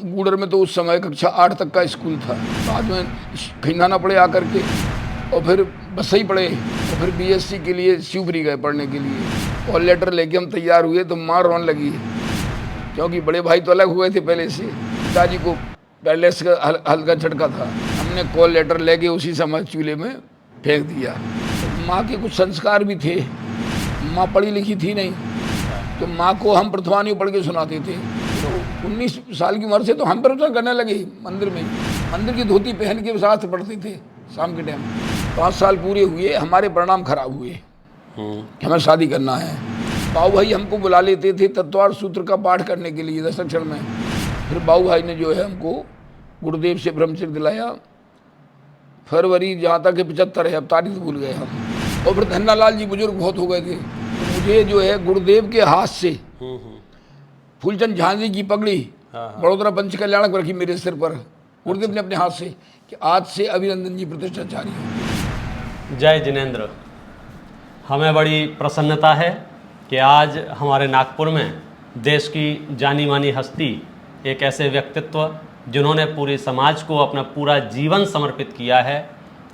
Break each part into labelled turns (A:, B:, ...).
A: गूडर में तो उस समय कक्षा 8 तक का स्कूल था। बाद में खिंडाना पड़े आकर के, और फिर बसई पड़े, और फिर बीएससी के लिए शिवपुरी गए पढ़ने के लिए। और लेटर लेके हम तैयार हुए तो माँ रोने लगी, क्योंकि बड़े भाई तो अलग हुए थे पहले से। पिताजी को पैलेस का हल्का झटका था। हमने कॉल लेटर लेके उसी समय चूल्हे में फेंक दिया। तो माँ के कुछ संस्कार भी थे, माँ पढ़ी लिखी थी नहीं, तो माँ को हम प्रथमानी पढ़ के सुनाते थे। तो 19 साल की उम्र से तो हम प्रवचन करने लगे मंदिर में। मंदिर की धोती पहन के शास्त्र पढ़ते थे शाम के टाइम। 5 साल पूरे हुए, हमारे परिणाम खराब हुए कि हमें शादी करना है। बाबू भाई हमको बुला लेते थे तत्वार सूत्र का पाठ करने के लिए 10 अक्षर में। फिर बाबू भाई ने जो है हमको गुरुदेव से ब्रह्मचर्य दिलाया। फरवरी जहाँ तक 75 है, अब तारीख भूल गए हम। और फिर धन्नालाल जी बुजुर्ग बहुत हो गए थे, तो मुझे जो है गुरुदेव के हाथ से फूलचंद झांसी की पगड़ी बड़ोदरा पंच कल्याणक रखी मेरे सिर पर, गुरुदेव ने अपने हाथ से, कि आज से अभिनंदन जी प्रतिष्ठाचार्य है।
B: जय जिनेंद्र। हमें बड़ी प्रसन्नता है कि आज हमारे नागपुर में देश की जानी मानी हस्ती, एक ऐसे व्यक्तित्व जिन्होंने पूरे समाज को अपना पूरा जीवन समर्पित किया है,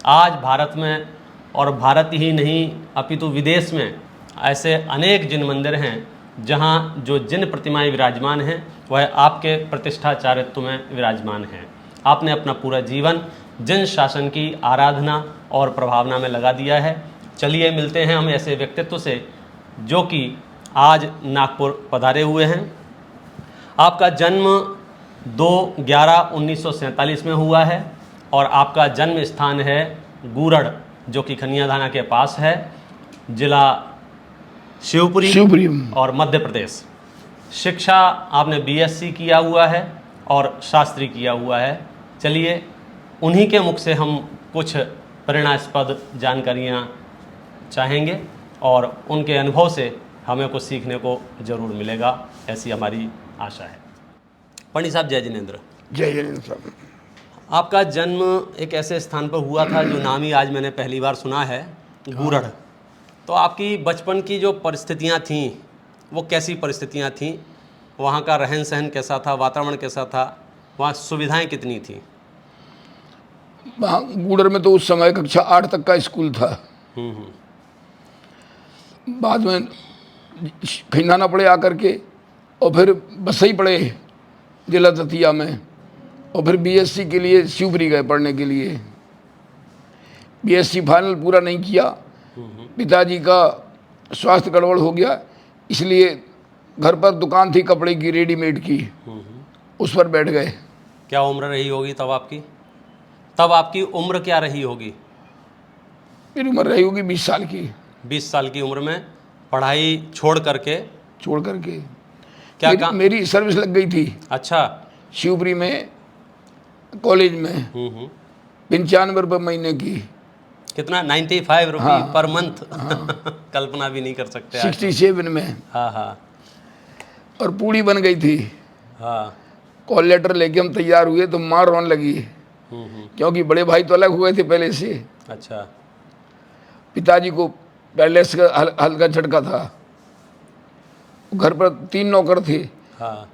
B: आज भारत में, और भारत ही नहीं अपितु विदेश में ऐसे अनेक जिन मंदिर हैं जहां जो जिन प्रतिमाएं विराजमान हैं वह आपके प्रतिष्ठाचार्यत्व में विराजमान हैं। आपने अपना पूरा जीवन जिन शासन की आराधना और प्रभावना में लगा दिया है। चलिए मिलते हैं हम ऐसे व्यक्तित्व से जो कि आज नागपुर पधारे हुए हैं। आपका जन्म 2/11/1947 में हुआ है और आपका जन्म स्थान है गूरड़, जो कि खनियाधाना के पास है, जिला शिवपुरी और मध्य प्रदेश। शिक्षा आपने बीएससी किया हुआ है और शास्त्री किया हुआ है। चलिए उन्हीं के मुख से हम कुछ प्रेरणास्पद जानकारियाँ चाहेंगे और उनके अनुभव से हमें कुछ सीखने को ज़रूर मिलेगा, ऐसी हमारी आशा है। पंडित साहब, जय जिनेंद्र।
A: जय जिनेंद्र साहब।
B: आपका जन्म एक ऐसे स्थान पर हुआ था जो नाम ही आज मैंने पहली बार सुना है, गूरड़। तो आपकी बचपन की जो परिस्थितियाँ थीं वो कैसी परिस्थितियाँ थीं? वहाँ का रहन सहन कैसा था, वातावरण कैसा था, वहाँ सुविधाएं कितनी थीं?
A: वहाँ गूडर में तो उस समय कक्षा 8 तक का स्कूल था। बाद में खिंडाना पड़े आकर के, और फिर बसई पड़े जिला दतिया में, और फिर बीएससी के लिए शिवपुरी गए पढ़ने के लिए। बीएससी फाइनल पूरा नहीं किया, पिताजी का स्वास्थ्य गड़बड़ हो गया, इसलिए घर पर दुकान थी कपड़े की रेडीमेड की, उस पर बैठ गए।
B: क्या उम्र रही होगी तब आपकी? तब आपकी उम्र क्या रही होगी?
A: मेरी उम्र रही होगी 20 साल की।
B: 20 साल की उम्र में पढ़ाई छोड़ करके
A: क्या मेरी सर्विस लग गई थी।
B: अच्छा।
A: शिवपुरी में कॉलेज में 95 रुपये महीने की।
B: कितना? 95 रुपये पर मंथ। कल्पना भी नहीं कर सकते।
A: 67 में।
B: हाँ।
A: और पूरी बन गई थी।
B: हाँ।
A: कॉल लेटर लेके हम तैयार हुए तो माँ रोने लगी, क्योंकि बड़े भाई तो अलग हुए थे पहले से।
B: अच्छा।
A: पिताजी को पैलेस का हल्का झटका था। घर पर 3 नौकर थे,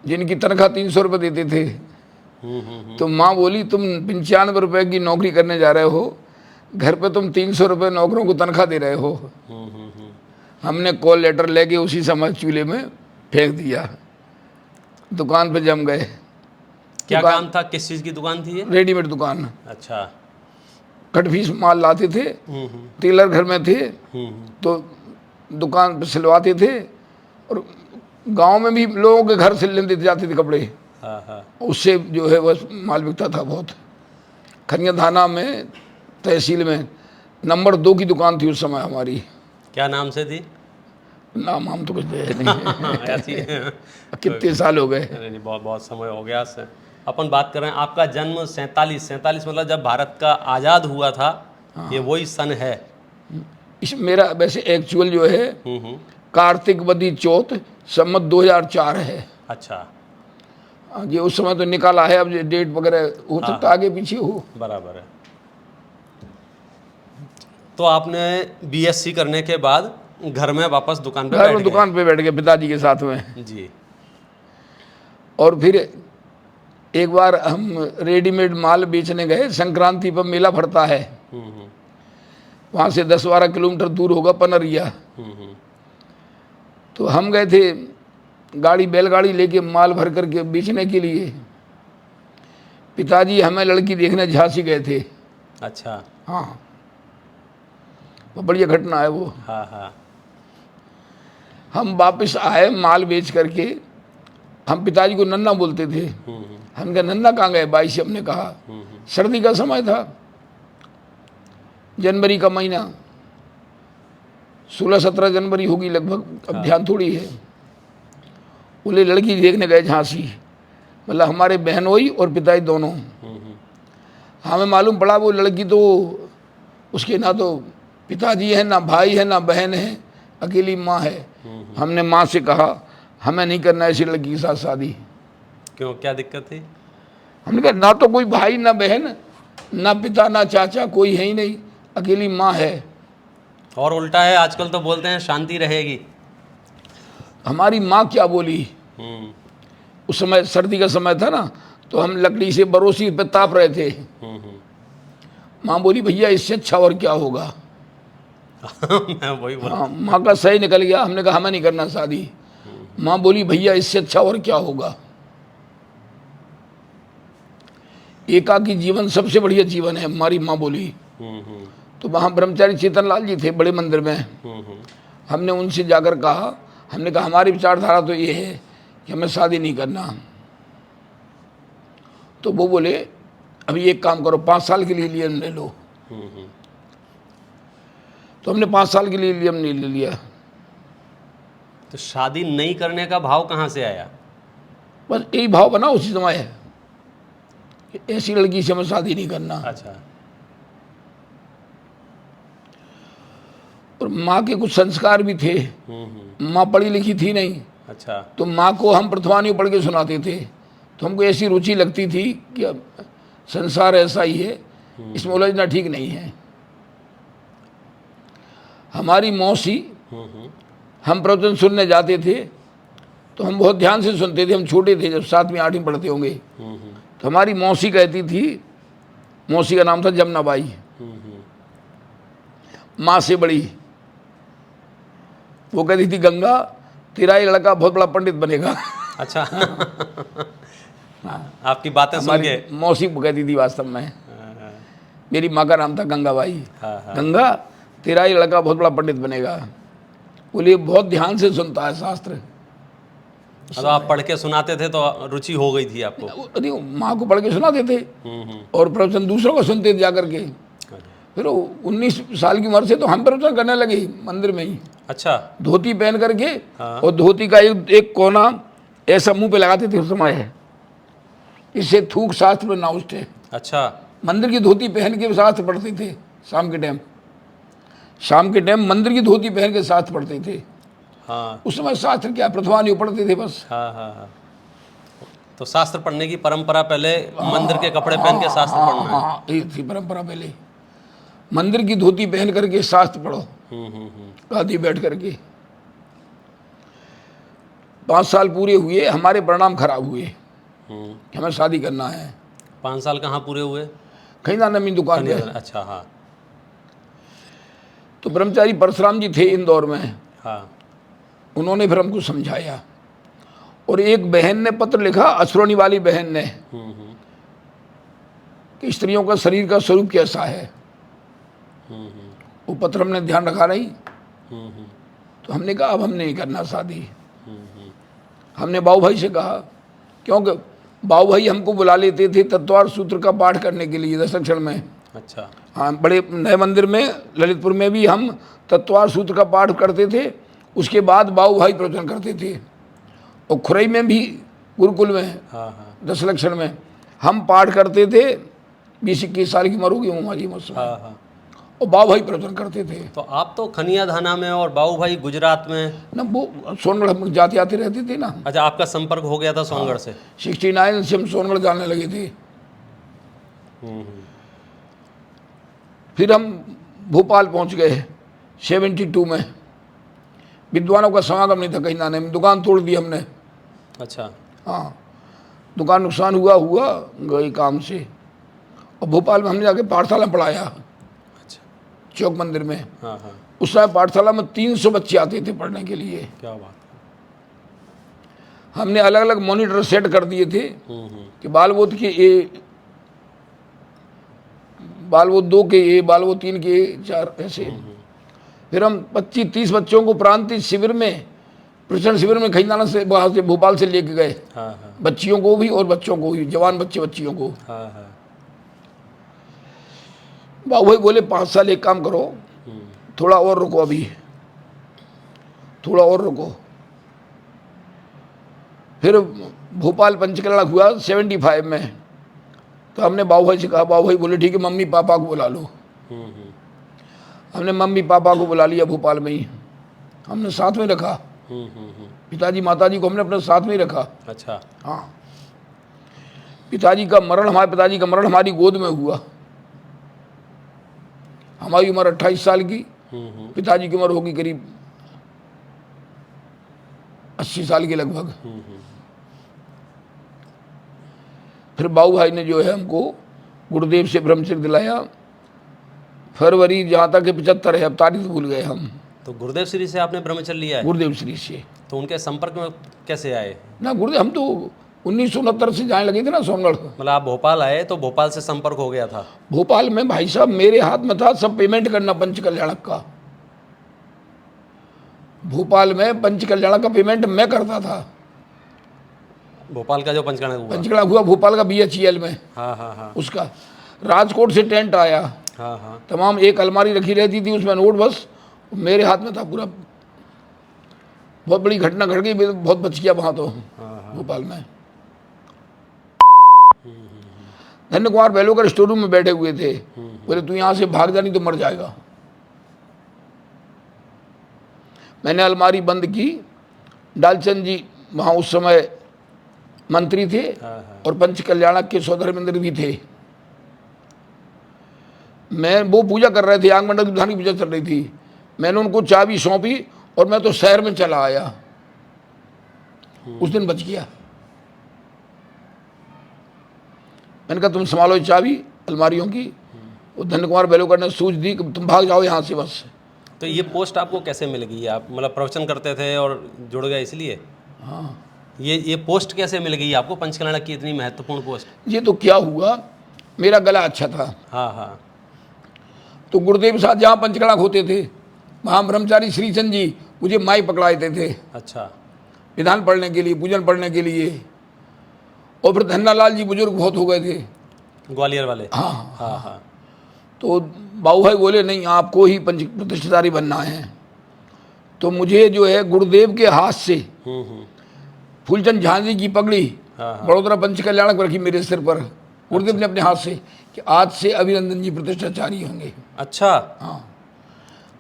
A: जिनकी तनख्वाह 300 रुपये देते थे। तो माँ बोली, तुम 95 रुपये की नौकरी करने जा रहे हो, घर पे तुम 300 रुपये नौकरों को तनख्वाह दे रहे हो। हमने कॉल लेटर लेके उसी समय चूल्हे में फेंक दिया। दुकान पे जम गए।
B: क्या काम था? किस चीज़ की दुकान थी ये?
A: रेडीमेड दुकान।
B: अच्छा।
A: कटफीस माल लाते थे, टेलर घर में थे, तो दुकान पे सिलवाते थे, और गांव में भी लोगों के घर सिलने देते जाते थे कपड़े। उससे जो है बस माल बिकता था बहुत। खनियाधाना में तहसील में नंबर 2 की दुकान थी उस समय हमारी।
B: क्या नाम से थी?
A: नाम हम तो कुछ दे नहीं। ऐसी कितने साल हो गए?
B: नहीं, बहुत समय हो गया से। अपन बात कर रहे हैं आपका जन्म 47 मतलब जब भारत का आज़ाद हुआ था। ये वही सन है।
A: इस मेरा वैसे एक्चुअल जो है कार्तिक वदी चौथ सम्मत 2004 है।
B: अच्छा।
A: ये उस समय तो निकाला है, अब डेट वगैरह हो सकता आगे पीछे हो।
B: बराबर है। तो आपने बीएससी करने के बाद घर में वापस दुकान पे बैठ गए
A: पिताजी के साथ में
B: जी।
A: और फिर एक बार हम रेडीमेड माल बेचने गए, संक्रांति पर मेला भरता है, वहाँ से 10-12 किलोमीटर दूर होगा पनरिया। तो हम गए थे गाड़ी, बैलगाड़ी लेके माल भर करके बेचने के लिए। पिताजी हमें लड़की देखने झांसी गए थे।
B: अच्छा।
A: हाँ, वो बढ़िया घटना है वो।
B: हाँ हाँ।
A: हम वापस आए माल बेच करके। हम पिताजी को नन्ना बोलते थे। हम कहा नन्ना कहाँ गए भाई से, हमने कहा। सर्दी का समय था, जनवरी का महीना, 16-17 जनवरी होगी लगभग, अब ध्यान थोड़ी है। बोले लड़की देखने गए झांसी, मतलब हमारे बहनोई और पिताजी दोनों। हमें मालूम पड़ा वो लड़की तो उसके ना तो पिताजी है, ना भाई है, ना बहन है, अकेली माँ है। हमने माँ से कहा हमें नहीं करना ऐसी लड़की के साथ शादी।
B: क्यों, क्या दिक्कत थी?
A: हमने कहा ना तो कोई भाई, ना बहन, ना पिता, ना चाचा, कोई है ही नहीं, अकेली माँ है।
B: और उल्टा है, आजकल तो बोलते हैं शांति रहेगी।
A: हमारी माँ क्या बोली, उस समय सर्दी का समय था ना, तो हम लकड़ी से बरोसी पे ताप रहे थे। माँ बोली भैया इससे अच्छा और क्या होगा।
B: मैं वही बोला।
A: हाँ, माँ का सही निकल गया। हमने कहा हमें नहीं करना शादी। माँ बोली भैया इससे अच्छा और क्या होगा। एकाकी जीवन सबसे बढ़िया जीवन है, हमारी माँ बोली। तो वहाँ ब्रह्मचारी चेतन लाल जी थे बड़े मंदिर में। हमने उनसे जाकर कहा, हमने कहा हमारी विचारधारा तो ये है कि हमें शादी नहीं करना। तो वो बोले अभी एक काम करो, 5 साल के लिए लियम ले लो। तो हमने 5 साल के लिए लियम नहीं ले लिया।
B: तो शादी नहीं करने का भाव कहाँ से आया?
A: बस यही भाव बना उसी समय कि ऐसी लड़की से हमें शादी नहीं करना।
B: अच्छा।
A: और माँ के कुछ संस्कार भी थे। माँ पढ़ी लिखी थी नहीं।
B: अच्छा।
A: तो माँ को हम प्रथमानी पढ़ के सुनाते थे, तो हमको ऐसी रुचि लगती थी कि अब संसार ऐसा ही है, इसमें उलझना ठीक नहीं है। हमारी मौसी, हम प्रवचन सुनने जाते थे तो हम बहुत ध्यान से सुनते थे। हम छोटे थे, जब 7वीं 8वीं पढ़ते होंगे। तो हमारी मौसी कहती थी, मौसी का नाम था जमुनाबाई, माँ से बड़ी। वो कहती थी गंगा तेरा ये लड़का बहुत बड़ा पंडित बनेगा।
B: अच्छा। आपकी बातें सुन के
A: मौसी कहती थी वास्तव में। मेरी माँ का नाम था गंगाबाई। गंगा तेरा ये लड़का बहुत बड़ा पंडित बनेगा। बोलिए बहुत ध्यान से सुनता है शास्त्र।
B: तो आप पढ़ के सुनाते थे तो रुचि हो गई थी आपको?
A: अरे माँ को पढ़ के सुनाते थे और प्रवचन दूसरों को सुनते थे जाकर के। फिर 19 साल की उम्र से तो हम प्रवचन करने लगे मंदिर में ही।
B: अच्छा।
A: धोती पहन करके। और धोती का एक कोना ऐसा मुंह पे लगाते थे उस समय, इससे थूक शास्त्र में ना उठे।
B: अच्छा।
A: मंदिर की धोती पहन के शास्त्र पढ़ते थे। शाम के टाइम मंदिर की धोती पहन के शास्त्र पढ़ते थे।
B: हाँ।
A: उस समय शास्त्र क्या, प्रथमानी पढ़ते थे बस।
B: हाँ हाँ हाँ। तो शास्त्र पढ़ने की परंपरा पहले मंदिर के कपड़े पहन के शास्त्र पढ़ना है।
A: हाँ, ये थी परंपरा पहले, मंदिर की धोती पहन करके शास्त्र पढ़ो, गादी बैठ करके। 5 साल पूरे हुए, हमारे परिणाम खराब हुए कि हमें शादी करना है।
B: 5 साल कहाँ पूरे हुए?
A: खरीदा नमी दुकान में।
B: अच्छा। हाँ।
A: तो ब्रह्मचारी परशुराम जी थे इंदौर में।
B: हाँ।
A: उन्होंने फिर हमको समझाया। और एक बहन ने पत्र लिखा, अश्रोणी वाली बहन ने, कि स्त्रियों का शरीर का स्वरूप कैसा है। वो पत्र हमने ध्यान रखा नहीं। तो हमने कहा अब हम नहीं करना शादी। हमने बाबू भाई से कहा, क्योंकि बाबू भाई हमको बुला लेते थे तत्वार सूत्र का पाठ करने के लिए 10 अक्षर में।
B: अच्छा।
A: हाँ, बड़े नए मंदिर में ललितपुर में भी हम तत्वार सूत्र का पाठ करते थे। उसके बाद बाबू भाई प्रवचन करते थे। और खुरई में भी गुरुकुल में,
B: हाँ हाँ।
A: 10 लक्षण में हम पाठ करते थे। 20-21 साल की उम्र होगी हमारी मुझसे।
B: हाँ हाँ।
A: और बाबू भाई प्रवचन करते थे।
B: तो आप तो खनिया धाना में और बाबू भाई गुजरात में
A: ना, वो सोनगढ़ हम जाते आते रहते थे ना।
B: अच्छा, आपका संपर्क हो गया था सोनगढ़ से?
A: 69 से हम सोनगढ़ जाने लगे थे। फिर हम भोपाल पहुंच गए 72 में। विद्वानों का समागम नहीं था कहीं नाने में, दुकान तोड़ दी हमने।
B: अच्छा।
A: हाँ, दुकान नुकसान हुआ गई काम से, और भोपाल में हमने जाके पाठशाला पढ़ाया।
B: अच्छा।
A: चौक मंदिर में।
B: हाँ हाँ।
A: उस समय पाठशाला में 300 बच्चे आते थे पढ़ने के लिए।
B: क्या बात है।
A: हमने अलग अलग मॉनिटर सेट कर दिए थे कि बालबोध के ए, बालबोध 2 के ए, बालबोध 3 के ए, 4 ऐसे। फिर हम 25-30 बच्चों को प्रांतीय शिविर में, प्रशिक्षण शिविर में खैनाना से, वहाँ से भोपाल से लेके गए।
B: हाँ हाँ।
A: बच्चियों को भी और बच्चों को भी, जवान बच्चे बच्चियों को।
B: हाँ हाँ।
A: बाबू भाई बोले 5 साल एक काम करो, थोड़ा और रुको, अभी थोड़ा और रुको। फिर भोपाल पंचकला हुआ 75 में, तो हमने बाबू भाई से कहा, बाबू भाई बोले ठीक है मम्मी पापा को बुला लो। हमने मम्मी पापा को बुला लिया भोपाल में ही, हमने साथ में रखा। पिताजी माताजी को हमने अपने साथ में ही रखा।
B: अच्छा।
A: हाँ, पिताजी का मरण हमारी गोद में हुआ। हमारी उम्र 28 साल की, पिताजी की उम्र होगी करीब 80 साल के लगभग। फिर बाबू भाई ने जो है हमको गुरुदेव से ब्रह्मचर्य दिलाया। फरवरी जहाँ तक 75 है, अब तारीख भूल गए हम।
B: तो गुरुदेव श्री से आपने ब्रह्मचर्य लिया है?
A: गुरुदेव श्री से।
B: तो उनके संपर्क में कैसे आए?
A: ना गुरुदेव, हम तो 1969 से जाने लगे थे ना सोनगढ़।
B: मतलब आप भोपाल आए तो भोपाल से संपर्क हो गया था?
A: भोपाल में भाई साहब मेरे हाथ में था सब पेमेंट करना पंच कल्याणक का। भोपाल में पंच कल्याणक का पेमेंट मैं करता था।
B: भोपाल का जो पंचकल्याणक
A: हुआ भोपाल का BHEL में।
B: हाँ हाँ हाँ।
A: उसका राजकोट से टेंट आया।
B: हाँ हाँ।
A: तमाम एक अलमारी रखी रहती थी, उसमें नोट बस मेरे हाथ में था पूरा। बहुत बड़ी घटना घट गई, बहुत बच गया वहाँ तो। भोपाल में धन्य कुमार बेलोकर स्टोर रूम में बैठे हुए थे। बोले तू यहाँ से भाग जा नहीं तो मर जाएगा। मैंने अलमारी बंद की। डालचंद जी वहाँ उस समय मंत्री थे और पंच कल्याणक के सौधर्मेंद्र भी थे। मैं वो पूजा कर रहे थे, आंग मंडल विधान की पूजा चल रही थी। मैंने उनको चाबी सौंपी और मैं तो शहर में चला आया। उस दिन बच गया। मैंने कहा तुम संभालो ये चाबी अलमारियों की। वो धन्य कुमार बेलोकर ने सूझ दी कि तुम भाग जाओ यहाँ से बस।
B: तो ये पोस्ट आपको कैसे मिल गई? आप मतलब प्रवचन करते थे और जुड़ गए इसलिए?
A: हाँ।
B: ये पोस्ट कैसे मिल गई आपको, पंचकल्याणक की इतनी महत्वपूर्ण पोस्ट?
A: ये तो क्या हुआ, मेरा गला अच्छा था।
B: हाँ हाँ।
A: तो गुरुदेव साहब जहाँ पंचकल्याणक होते थे वहाँ ब्रह्मचारी श्रीचंद जी मुझे माई पकड़ा देते थे।
B: अच्छा।
A: विधान पढ़ने के लिए, पूजन पढ़ने के लिए। और फिर धन्नालाल जी बुजुर्ग बहुत हो गए थे,
B: ग्वालियर वाले।
A: हाँ
B: हाँ हाँ।
A: तो बाबू भाई बोले नहीं आपको ही पंच प्रतिष्ठाधारी बनना है। तो मुझे जो है गुरुदेव के हाथ से फूलचंद झांसी की पगड़ी बड़ोदरा पंच कल्याणक रखी मेरे सिर पर। गुरुदेव ने अपने हाथ से कि आज से अभिनंदन जी प्रतिष्ठाचारी होंगे।
B: अच्छा।
A: हाँ,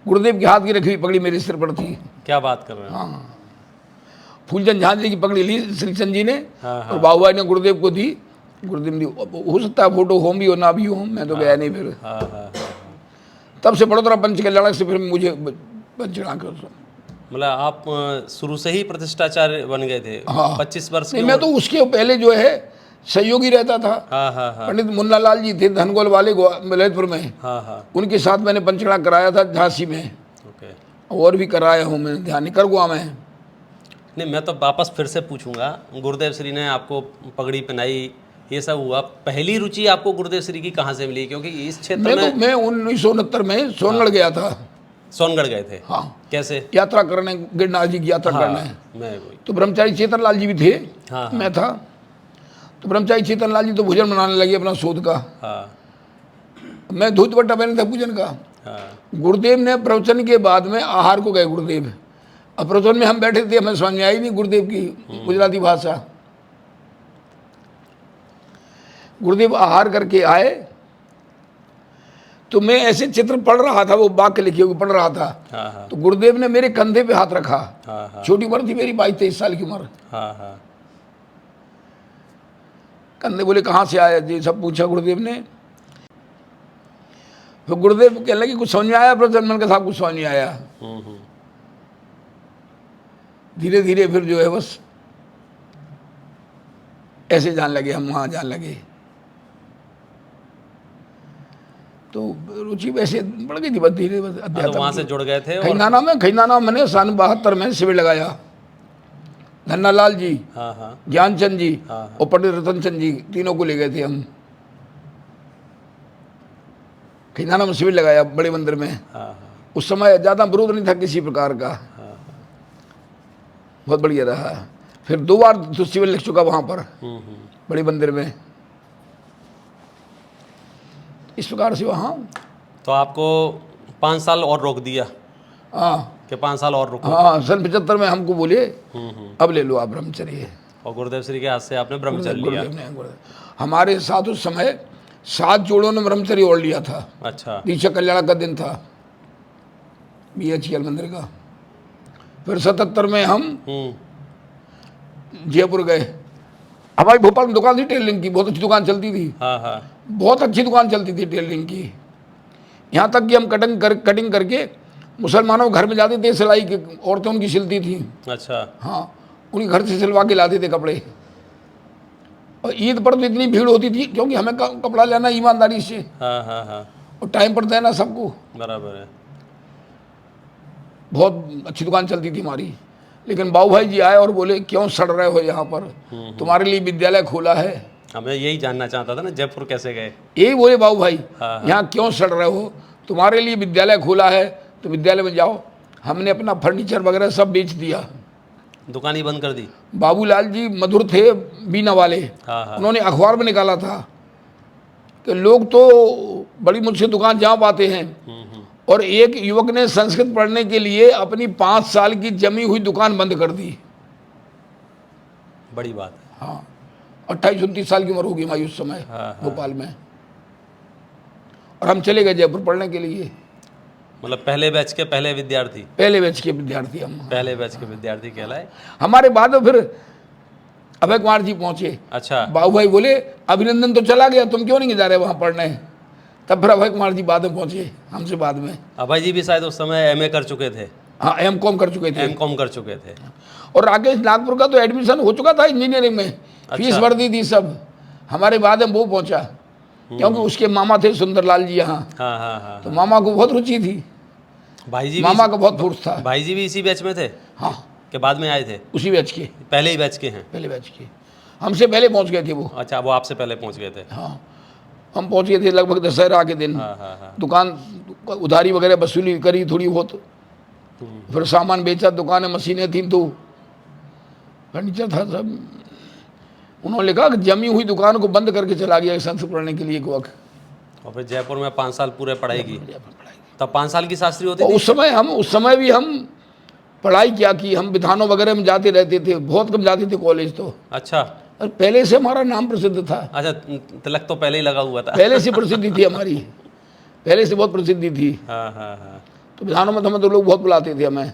A: गुरुदेव के हाथ की रखी हुई पगड़ी मेरे सिर पर थी।
B: क्या बात कर रहे हैं?
A: हाँ, फूलचंद झांसी की पगड़ी ली श्रीचंद जी ने।
B: हाँ,
A: और बाबू भाई ने गुरुदेव को दी। गुरुदेव ने, हो सकता है फोटो होम भी हो ना भी हो, मैं तो गया नहीं। फिर
B: हाँ हाँ।
A: तब से बड़ोदरा पंच कल्याणक से फिर मुझे पंचकल्याणक।
B: मतलब आप शुरू से ही प्रतिष्ठाचार्य बन गए थे?
A: हाँ।
B: 25 वर्ष
A: नहीं, मैं तो उसके पहले जो है सहयोगी रहता था।
B: हाँ हाँ हाँ।
A: पंडित मुन्ना लाल जी थे धनगोल वाले ललितपुर में।
B: हाँ हाँ।
A: उनके साथ मैंने पंचकल्याणक कराया था झांसी में।
B: ओके।
A: और भी कराया हूँ मैंने, ध्यान नहीं, करगुआ में।
B: नहीं, मैं तो वापस फिर से पूछूंगा। गुरुदेव श्री ने आपको पगड़ी पहनाई, ये सब हुआ, पहली रुचि आपको गुरुदेव श्री की कहाँ से मिली? क्योंकि इस क्षेत्र में
A: मैं 1969 में सोनगढ़ गया था।
B: सोनगढ़ गए थे?
A: हाँ।
B: कैसे?
A: यात्रा करने, गिरनार जी की यात्रा करने।
B: मैं वही।
A: तो ब्रह्मचारी चेतन लाल जी भी थे।
B: हाँ।
A: मैं था। तो ब्रह्मचारी चेतन लाल जी तो भोजन बनाने लगे अपना शोध का।
B: हाँ।
A: मैं धोती पट्टा पहने था पूजन का।
B: हाँ।
A: गुरुदेव ने प्रवचन के बाद में आहार को गए गुरुदेव। अब प्रवचन में हम बैठे थे, हमें समझ में आई नहीं गुरुदेव की गुजराती भाषा। गुरुदेव आहार करके आए तो मैं ऐसे चित्र पढ़ रहा था, वो वाक्य लिखे हुए पढ़ रहा था।
B: हाँ हाँ।
A: तो गुरुदेव ने मेरे कंधे पे हाथ रखा।
B: हाँ हाँ।
A: छोटी उम्र थी मेरी, 22-23 साल की उम्र।
B: हाँ हाँ।
A: कंधे बोले कहाँ से आया जी, सब पूछा गुरुदेव ने। तो गुरुदेव कहने लगे कुछ समझ में आया प्रवचन? मैंने कहा साहब कुछ समझ में आया। धीरे धीरे फिर जो है बस ऐसे जान लगे, हम वहाँ जान लगे। तो रुचि वैसे बढ़ गई थी बस धीरे बस
B: तो
A: अध्यात्म
B: वहाँ
A: की।
B: से जुड़ गए थे। और
A: खैनाना मैंने सन 72 में शिविर लगाया। धन्नालाल जी,
B: हाँ हाँ
A: ज्ञानचंद जी
B: हाँ, हाँ।
A: और पंडित रतन चंद जी, तीनों को ले गए थे हम। खैनाना में शिविर लगाया बड़े मंदिर में।
B: हाँ हाँ
A: उस समय ज़्यादा विरोध नहीं था किसी प्रकार का,
B: हाँ,
A: बहुत बढ़िया रहा। फिर 2 बार तो शिविर लग चुका वहाँ पर बड़े मंदिर में। इस प्रकार से वहाँ
B: तो आपको 5 साल और रोक दिया
A: हाँ
B: कि 5 साल और रुको।
A: हाँ, सन 75 में हमको बोले अब ले लो आप ब्रह्मचर्य।
B: और गुरुदेव श्री के हाथ से आपने ब्रह्मचर्य लिया।
A: गुरुदेव हमारे साथ उस समय 7 जोड़ों ने ब्रह्मचर्य ओढ़ लिया था।
B: अच्छा।
A: दीक्षा कल्याण का दिन था BHEL मंदिर का। फिर 77 में हम जयपुर गए। हमारी भोपाल में दुकान थी टेलरिंग की, बहुत अच्छी दुकान चलती थी।
B: हाँ हाँ
A: बहुत अच्छी दुकान चलती थी टेलरिंग की। यहाँ तक कि हम कटिंग करके मुसलमानों के घर में जाते थे, सिलाई की औरतें उनकी सिलती थी।
B: अच्छा।
A: हाँ, उन्हीं घर से सिलवा के लाते थे कपड़े। और ईद पर तो इतनी भीड़ होती थी क्योंकि हमें कपड़ा लेना ईमानदारी से
B: हाँ हाँ हाँ
A: और टाइम पर देना सबको।
B: बराबर है।
A: बहुत अच्छी दुकान चलती थी हमारी। लेकिन बाबू भाई जी आए और बोले क्यों सड़ रहे हो यहाँ पर, तुम्हारे लिए विद्यालय खोला है।
B: हमें यही जानना चाहता था ना, जयपुर कैसे गए।
A: यही बोले बाबू भाई,
B: हाँ।
A: यहाँ क्यों सड़ रहे हो, तुम्हारे लिए विद्यालय खोला है तो विद्यालय में जाओ। हमने अपना फर्नीचर वगैरह सब बेच दिया,
B: दुकान ही बंद कर दी।
A: बाबूलाल जी मधुर थे बीना वाले,
B: हाँ हाँ
A: उन्होंने अखबार में निकाला था कि लोग तो बड़ी मुझसे दुकान जहाँ पाते हैं। और एक युवक ने संस्कृत पढ़ने के लिए अपनी 5 साल की जमी हुई दुकान बंद कर दी।
B: बड़ी बात है।
A: हाँ, 28-29 साल की उम्र होगी हमारी उस समय
B: हाँ।
A: भोपाल में। और हम चले गए जयपुर पढ़ने के लिए।
B: मतलब पहले बैच के पहले विद्यार्थी।
A: पहले बैच के विद्यार्थी हम।
B: पहले बैच के विद्यार्थी कहलाए।
A: हमारे बाद में फिर अभय कुमार जी पहुंचे।
B: अच्छा।
A: बाबू भाई बोले अभिनंदन तो चला गया, तुम क्यों नहीं जा रहे वहाँ पढ़ने। तब फिर अभय कुमार जी बाद में पहुंचे, हमसे बाद में।
B: अभय जी भी शायद उस समय MA कर चुके थे।
A: हाँ, M.Com कर चुके थे।
B: M.Com कर चुके थे।
A: और राकेश नागपुर का तो एडमिशन हो चुका था इंजीनियरिंग में। फीस भर दी थी सब। हमारे बाद में वो पहुंचा क्योंकि उसके मामा थे सुंदरलाल जी यहाँ।
B: हाँ हाँ हाँ।
A: तो मामा को बहुत रुचि थी,
B: भाई जी
A: मामा का बहुत फोर्स था।
B: भाई जी भी इसी बैच में थे।
A: हाँ,
B: के बाद में आए थे।
A: उसी बैच के,
B: पहले ही बैच के हैं।
A: पहले बैच के। हमसे पहले पहुंच गए थे वो।
B: अच्छा, वो आपसे पहले पहुंच गए थे।
A: हाँ, हम पहुंच गए थे लगभग दशहरा के दिन।
B: हाँ हाँ हाँ।
A: दुकान उधारी वगैरह वसूली करी थोड़ी बहुत, फिर सामान बेचा, दुकानें मशीनें थी तो फर्नीचर था सब। उन्होंने लिखा कि जमी हुई दुकान को बंद करके चला गया संस्कृत पढ़ने के लिए एक वक्त।
B: और फिर जयपुर में 5 साल पूरे पढ़ाई की। तब 5 साल की शास्त्री होती
A: और
B: थी।
A: उस समय भी हम पढ़ाई क्या की, हम विधानों वगैरह में जाते रहते थे, बहुत कम जाते थे कॉलेज तो।
B: अच्छा।
A: और पहले से हमारा नाम प्रसिद्ध था।
B: अच्छा, तिलक तो पहले ही लगा हुआ था।
A: पहले से प्रसिद्धि थी हमारी, पहले से बहुत प्रसिद्धि थी।
B: हाँ हाँ हाँ।
A: तो विधानों में हमें तो लोग बहुत बुलाते थे हमें,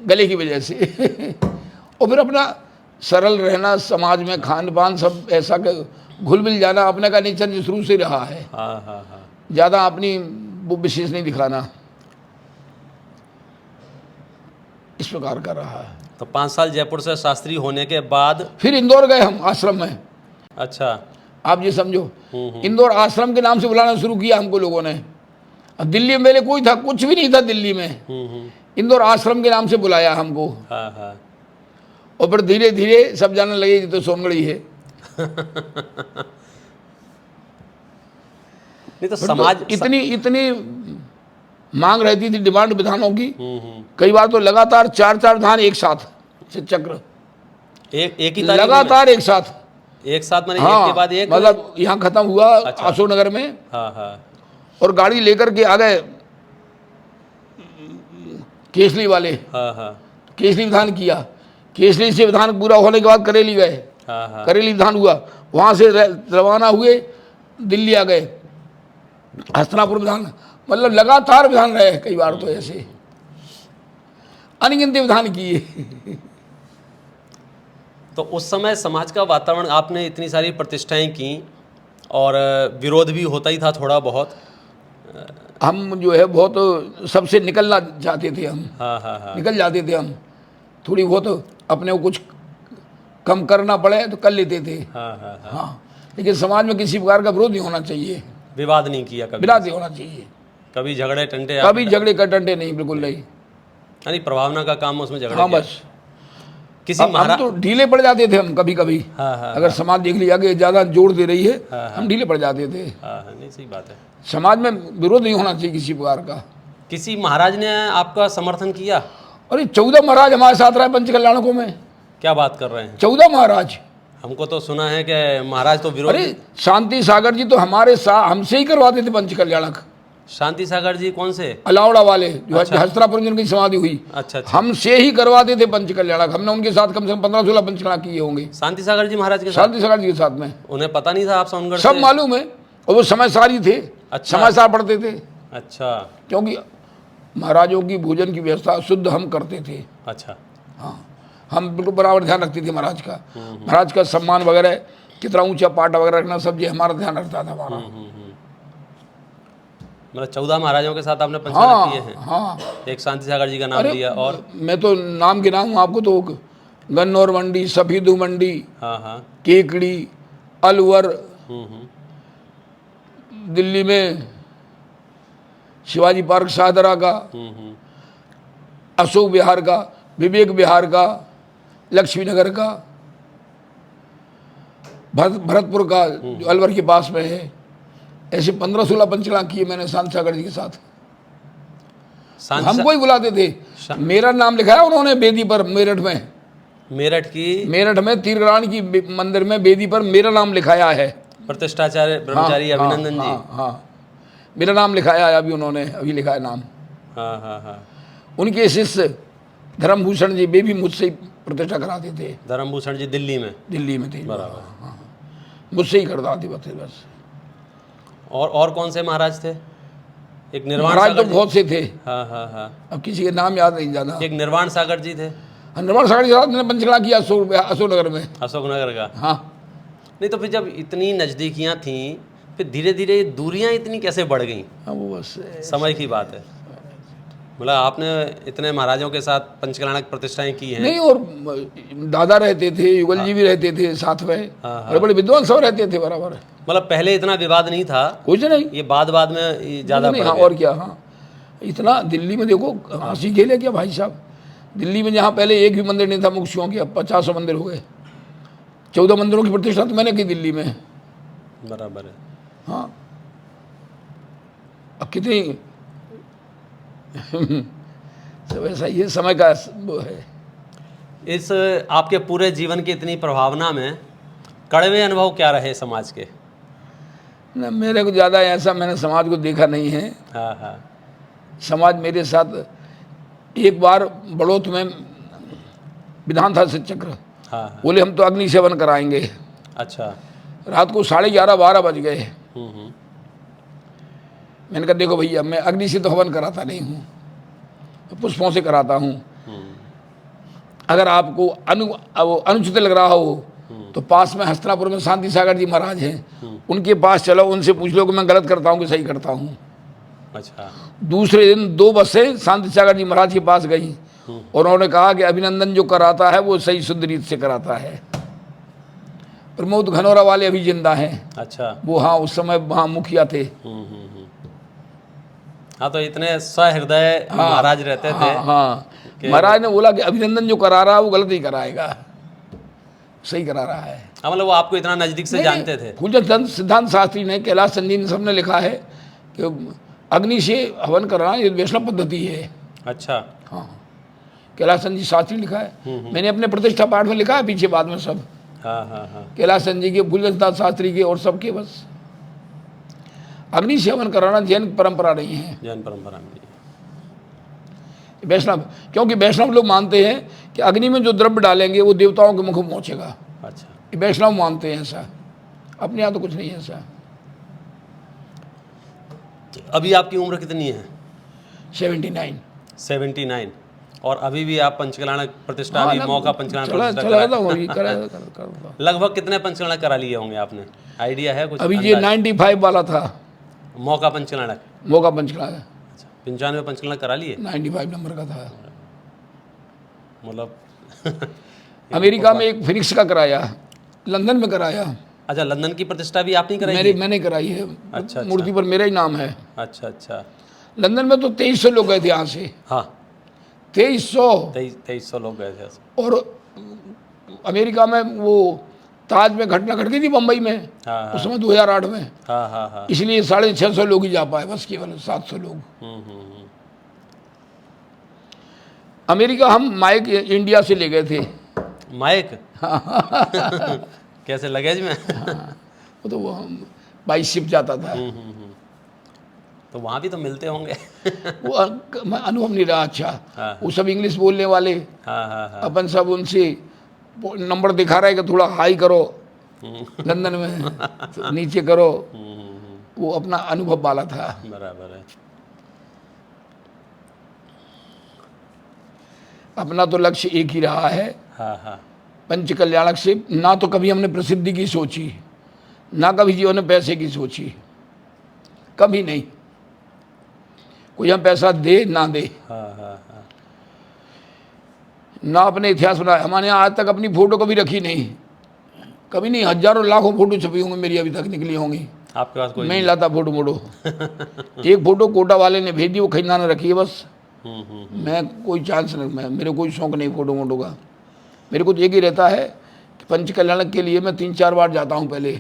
A: गले की वजह से। और फिर अपना सरल रहना, समाज में खान पान सब ऐसा घुल मिल जाना, अपने का नेचर शुरू से रहा है।
B: हाँ हाँ हाँ।
A: ज़्यादा अपनी वो विशेष नहीं दिखाना, इस प्रकार का रहा है।
B: तो 5 साल जयपुर से शास्त्री होने के बाद
A: फिर इंदौर गए हम आश्रम में।
B: अच्छा।
A: आप ये समझो, इंदौर आश्रम के नाम से बुलाना शुरू किया हमको लोगों ने। अब दिल्ली में पहले कोई था, कुछ भी नहीं था दिल्ली में। इंदौर आश्रम के नाम से बुलाया हमको।
B: हाँ हाँ।
A: और फिर धीरे धीरे सब जानने लगे कि तो सोनगढ़ी है।
B: नहीं तो समाज
A: तो इतनी मांग रहती थी, डिमांड विधानों की। कई बार तो लगातार 4 विधान एक साथ चक्र,
B: एक ही
A: लगातार एक साथ
B: मैंने
A: हाँ,
B: एक के बाद एक।
A: मतलब यहाँ खत्म हुआ। अच्छा। अशोक नगर में।
B: हाँ हाँ।
A: और गाड़ी लेकर के आ गए केसली वाले।
B: हाँ हाँ।
A: केसली विधान किया, केसली से विधान पूरा होने के बाद करेली गए।
B: हाँ हाँ।
A: करेली विधान हुआ, वहाँ से रवाना हुए दिल्ली आ गए, हस्तिनापुर विधान। मतलब लगातार विधान रहे, कई बार तो ऐसे अनगिनती विधान किए।
B: तो उस समय समाज का वातावरण, आपने इतनी सारी प्रतिष्ठाएं की और विरोध भी होता ही था थोड़ा बहुत।
A: हम जो है बहुत सबसे निकलना चाहते थे हम।
B: हाँ हाँ हाँ।
A: निकल जाते थे हम, थोड़ी बहुत अपने को कुछ कम करना पड़े तो कर लेते थे।
B: हाँ हाँ हाँ।
A: हाँ, लेकिन समाज में किसी प्रकार का विरोध नहीं होना चाहिए,
B: विवाद नहीं किया कभी,
A: विरोध नहीं होना चाहिए,
B: कभी झगड़े टंटे
A: कभी झगड़े कटंटे नहीं, बिल्कुल नहीं।
B: यानी प्रभावना का काम उसमें झगड़े
A: हाँ
B: किया।
A: बस,
B: किसी
A: हम
B: महाराज
A: तो ढीले पड़ जाते थे, हम कभी कभी
B: हाँ हाँ
A: अगर समाज देख लिया कि ज़्यादा जोर दे रही है,
B: हाँ,
A: हम ढीले पड़ जाते थे।
B: हाँ हाँ, नहीं सही बात है।
A: समाज में विरोध नहीं होना चाहिए किसी प्रकार का।
B: किसी महाराज ने आपका समर्थन किया?
A: अरे 14 महाराज हमारे साथ रहे पंच कल्याणकों में।
B: क्या बात कर रहे हैं?
A: 14 महाराज।
B: हमको तो सुना है कि महाराज तो विरोध।
A: अरे शांति सागर जी तो हमारे साथ हमसे ही करवाते थे पंच कल्याणक।
B: शांति सागर जी कौन से?
A: अलावड़ा वाले, जो हस्त्रापुर में जिनकी समाधि हुई,
B: अच्छा अच्छा।
A: हमसे ही करवाते थे पंच कल्याणक। हमने उनके साथ कम से कम 15-16 पंच कल्याणक किए होंगे,
B: शांति सागर जी महाराज के साथ?
A: शांति सागर जी के साथ में।
B: उन्हें पता नहीं था आप सोनगढ़
A: सब
B: से?
A: मालूम है, और वो समय सारी थे।
B: अच्छा।
A: समय सार पढ़ते थे,
B: अच्छा
A: क्योंकि महाराजों की भोजन की व्यवस्था शुद्ध हम करते थे।
B: अच्छा।
A: हाँ, हम बिल्कुल बराबर ध्यान रखते थे महाराज का। महाराज का सम्मान वगैरह, कितना ऊंचा पाटा वगैरह रखना, सब ये हमारा ध्यान रखता था हमारा।
B: मतलब 14 महाराजों के साथ आपने पंचकला किए हैं?
A: हाँ,
B: एक शांति सागर जी का नाम लिया, और
A: मैं तो नाम के नाम हूँ आपको तो, गन्नौर मंडी, सफीदू मंडी,
B: हाँ हाँ,
A: केकड़ी, अलवर,
B: हम्म।
A: दिल्ली में शिवाजी पार्क शाहदरा का, अशोक विहार का, विवेक विहार का, लक्ष्मी नगर का, भरतपुर का जो अलवर के पास में है, ऐसे 15-16 पंचकला किए मैंने शांति सागर जी के साथ। हमको ही बुलाते थे। मेरा नाम लिखाया उन्होंने बेदी पर, मेरठ में, मेरठ में तीर्थरानी की मंदिर में बेदी पर मेरा नाम लिखाया है।
B: प्रतिष्ठाचार्य ब्रह्मचारी अभिनंदन जी।
A: हाँ, मेरा नाम लिखाया है, अभी उन्होंने अभी लिखा है नाम।
B: हाँ हाँ हाँ।
A: उनके शिष्य धर्मभूषण जी, वे भी मुझसे ही प्रतिष्ठा कराते थे।
B: धर्मभूषण जी दिल्ली में?
A: दिल्ली में थे,
B: बराबर।
A: हाँ, मुझसे ही करवाते बस।
B: और कौन से महाराज थे? एक निर्वाण
A: महाराज
B: सागर
A: तो बहुत से थे,
B: हाँ हाँ हाँ।
A: अब किसी के नाम याद नहीं जाना।
B: एक निर्वाण सागर जी थे?
A: निर्वाण सागर के साथ मैंने पंचकला किया अशोकनगर में।
B: अशोकनगर का?
A: हाँ।
B: नहीं तो फिर जब इतनी नज़दीकियाँ थीं, फिर धीरे धीरे दूरियाँ इतनी कैसे बढ़ गईं?
A: हाँ, वो बस
B: समय की बात है। मतलब आपने इतने महाराजों के साथ पंचकल्याणक प्रतिष्ठाएं की हैं?
A: नहीं, और दादा रहते थे, युगल जी भी रहते थे साथ में, बड़े बड़े विद्वान सब रहते थे बराबर।
B: मतलब पहले इतना विवाद नहीं था?
A: कुछ नहीं,
B: ये बाद में ज़्यादा बढ़
A: हाँ,
B: गया।
A: और क्या। हाँ, इतना दिल्ली में देखो, हंसी खेल है क्या भाई साहब। दिल्ली में जहाँ पहले एक भी मंदिर नहीं था मुक्तियों के, अब 50 मंदिर हो गए। 14 मंदिरों की प्रतिष्ठा तो मैंने की दिल्ली में।
B: बराबर है।
A: हाँ, अब कितनी सब ऐसा ये समय का वो है।
B: इस आपके पूरे जीवन की इतनी प्रभावना में कड़वे अनुभव क्या रहे समाज के?
A: न, मेरे को ज़्यादा ऐसा मैंने समाज को देखा नहीं है।
B: हाँ हाँ।
A: समाज मेरे साथ एक बार बड़ौत में विधान था चक्र,
B: हाँ
A: बोले हम तो अग्नि सेवन कराएंगे।
B: अच्छा।
A: रात को 11:30-12 बज गए। मैंने कहा देखो भैया, मैं अग्नि से तो हवन कराता नहीं हूँ, पुष्पों से कराता हूँ। अगर आपको अनुचित लग रहा हो तो पास में हस्तिनापुर में शांति सागर जी महाराज हैं, उनके पास चलो, उनसे पूछ लो कि मैं गलत करता हूँ कि सही करता हूँ।
B: अच्छा। दूसरे
A: दिन 2 बसें शांति सागर जी महाराज के पास गई और उन्होंने कहा कि अभिनंदन जो कराता है वो सही शुद्ध रीत से कराता है। प्रमोद घनौरा वाले अभी जिंदा हैं।
B: अच्छा।
A: वो हाँ उस समय वहाँ मुखिया थे।
B: हाँ, तो इतने सहृदय महाराज रहते थे।
A: हाँ, महाराज ने बोला कि अभिनंदन जो करा रहा है वो गलत ही कराएगा, सही करा रहा है।
B: हाँ, मतलब वो आपको इतना नज़दीक से जानते थे?
A: फूलचंद सिद्धांत शास्त्री ने, कैलाश चंद जी ने, सबने लिखा है कि अग्नि से हवन करना ये वैष्णव पद्धति है।
B: अच्छा।
A: हाँ, कैलाश चंद जी शास्त्री लिखा है। मैंने अपने प्रतिष्ठा पाठ में लिखा है पीछे बाद में सब।
B: हाँ हाँ हाँ। कैलाश
A: चंद जी के, फूलचंद शास्त्री के और सबके। बस अग्नि से हवन कराना जैन परंपरा नहीं है,
B: जैन परंपरा नहीं है,
A: वैष्णव। क्योंकि वैष्णव लोग मानते हैं कि अग्नि में जो द्रव्य डालेंगे वो देवताओं के मुख में पहुँचेगा।
B: अच्छा।
A: वैष्णव मानते हैं ऐसा, अपने यहाँ तो कुछ नहीं है ऐसा।
B: अभी आपकी उम्र कितनी है?
A: 79।
B: 79। और अभी भी आप पंचकल्याणक प्रतिष्ठा, अभी मौका पंचकल्याणक लगभग कितने पंचकल्याणक करा लिए होंगे आपने? आइडिया है कुछ?
A: अभी ये 95 वाला था
B: मौका पंचकल्याणक।
A: मौका पंचकल्याणक।
B: अच्छा, 95 पंचकल्याणक करा लिए?
A: 95 नंबर का था।
B: मतलब
A: अमेरिका में एक फिनिक्स का कराया, लंदन में कराया।
B: अच्छा, लंदन की प्रतिष्ठा भी आपने कराई?
A: मैंने कराई है।
B: अच्छा,
A: मूर्ति पर मेरा ही नाम है।
B: अच्छा अच्छा।
A: लंदन में तो 2300 लोग गए थे यहाँ से।
B: हाँ,
A: 2300
B: लोग गए थे।
A: और अमेरिका में वो ताज में घटना घट गई थी बम्बई में,
B: हाँ,
A: उस समय 2008 में।
B: हाँ हाँ हाँ।
A: इसलिए 650 लोग ही जा पाए, बस केवल 700 लोग। अमेरिका हम माइक इंडिया से ले गए थे।
B: माइक? कैसे, लगेज में?
A: वो तो वो बाई शिप जाता था।
B: तो वहाँ भी तो मिलते होंगे।
A: वो अनुभव नहीं रहा अच्छा।
B: हाँ।
A: वो सब इंग्लिश बोलने वाले,
B: हाँ हाँ हाँ।
A: अपन सब उनसे नंबर दिखा रहे कि थोड़ा हाई करो लंदन में, तो नीचे करो। वो अपना अनुभव वाला था।
B: बराबर है।
A: अपना तो लक्ष्य एक ही रहा है,
B: हाँ हाँ।
A: पंच कल्याणक से। ना तो कभी हमने प्रसिद्धि की सोची, ना कभी जीवन में पैसे की सोची, कभी नहीं। कोई हम पैसा दे ना दे,
B: हाँ हाँ हाँ।
A: ना अपने इतिहास बनाया। हमारे यहाँ आज तक अपनी फोटो कभी रखी नहीं, कभी नहीं। हजारों लाखों फोटो छपी होंगी मेरी, अभी तक निकली होंगी।
B: आपके पास कोई?
A: मैं ही लाता फोटो मोटो। एक फोटो कोटा वाले ने भेज दी, वो खरीदना ने रखी है बस। मैं कोई चांस नहीं, मेरे कोई शौक नहीं फोटो मोटो का। मेरे को तो एक ही रहता है कि पंच कल्याणक के लिए मैं 3-4 बार जाता हूँ पहले।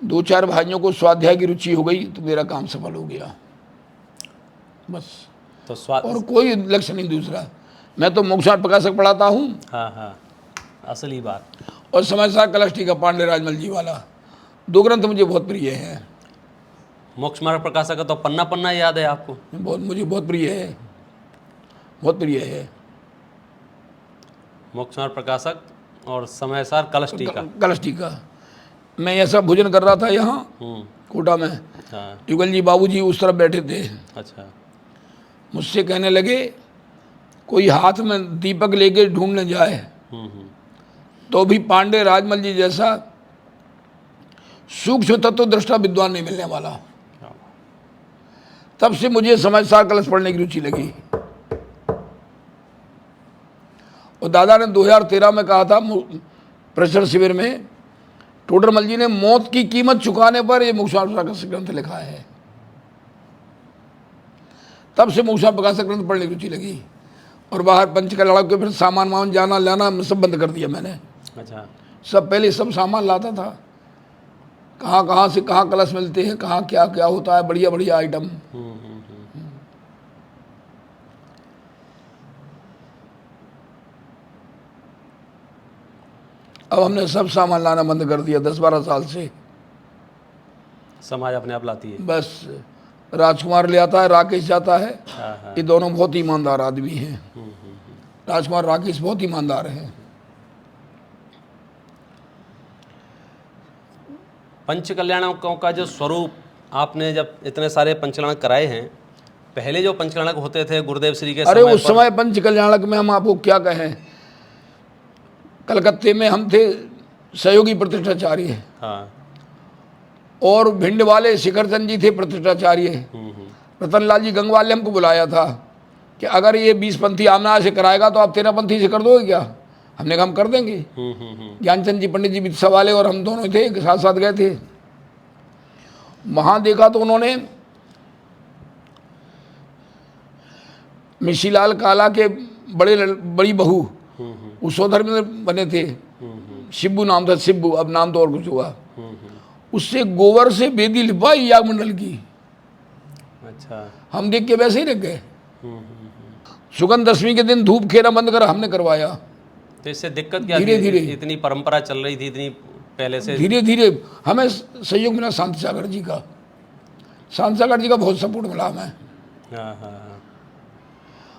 A: 2-4 भाइयों को स्वाध्याय की रुचि हो गई तो मेरा काम सफल हो गया, बस।
B: तो
A: और कोई लक्ष्य नहीं दूसरा। मैं तो मोक्षार्थ प्रकाशक पढ़ाता हूँ।
B: हाँ हाँ, असली बात।
A: और समाचार कलष्टी का पांडे राजमल जी वाला 2 ग्रंथ मुझे बहुत प्रिय है।
B: मोक्ष मार्ग प्रकाशक का तो पन्ना पन्ना याद है आपको?
A: मुझे बहुत प्रिय है, बहुत प्रिय है।
B: मोक्ष मार्ग प्रकाशक और समयसार कलष्टी का।
A: कलष्टी का। मैं ऐसा भोजन कर रहा था यहाँ कोटा में।
B: हाँ।
A: युगल जी बाबूजी उस तरफ बैठे थे।
B: अच्छा।
A: मुझसे कहने लगे कोई हाथ में दीपक लेके ढूंढने जाए तो भी पांडे राजमल जी जैसा सूक्ष्म तत्व दृष्टा विद्वान नहीं मिलने वाला। तब से मुझे समाचार कलश पढ़ने की रुचि लगी। और दादा ने 2013 में कहा था प्रचार शिविर में, टोडरमल जी ने मौत की कीमत चुकाने पर यह मोक्षार्थ प्रकाशक ग्रंथ लिखा है। तब से मोक्षार्थ प्रकाशक ग्रंथ पढ़ने की रुचि लगी। और बाहर पंच कल्याणक के फिर सामान वामान जाना लाना सब बंद कर दिया मैंने।
B: अच्छा।
A: सब पहले सब सामान लाता था, कहाँ से कहाँ कलश मिलते हैं, कहाँ क्या क्या होता है, बढ़िया बढ़िया आइटम। अब हमने सब सामान लाना बंद कर दिया 10-12 साल से।
B: समाज अपने आप लाती है।
A: बस राजकुमार ले आता है, राकेश जाता है।
B: हाँ हाँ।
A: ये दोनों बहुत ईमानदार आदमी हैं। राजकुमार राकेश बहुत ईमानदार हैं।
B: पंच कल्याणकों का जो स्वरूप, आपने जब इतने सारे पंचकल्याणक कराए हैं, पहले जो पंचकल्याणक होते थे गुरुदेव श्री के
A: अरे उस समय पंच कल्याणक में हम आपको क्या कहें, कलकत्ते में हम थे सहयोगी प्रतिष्ठाचार्य।
B: हाँ।
A: और भिंड वाले शिखर चंद जी थे प्रतिष्ठाचार्य। रतनलाल जी गंगवाल ने हमको बुलाया था कि अगर ये 20 पंथी आमना से कराएगा तो आप 13 पंथी से कर दोगे क्या? हमने कहा हम कर देंगे। ज्ञानचंद जी पंडित जी वित्सा वाले और हम दोनों थे, साथ साथ गए थे। वहां देखा तो उन्होंने मिशीलाल काला के बड़ी बहू उस सोधर में बने थे, शिब्बू नाम था, शिब्बू, अब नाम तो और कुछ हुआ। उससे गोबर से बेदी लिपवाई याग मंडल की।
B: अच्छा।
A: हम देख के वैसे ही रख गए। सुगंध दशमी के दिन धूप खेना बंद कर हमने करवाया।
B: तो इससे दिक्कत क्या
A: धीरे
B: थी?
A: धीरे
B: इतनी परंपरा चल रही थी इतनी पहले से।
A: धीरे धीरे हमें सहयोग मिला शांति सागर जी का। शांति सागर जी का बहुत सपोर्ट मिला हमें।
B: हाँ हाँ।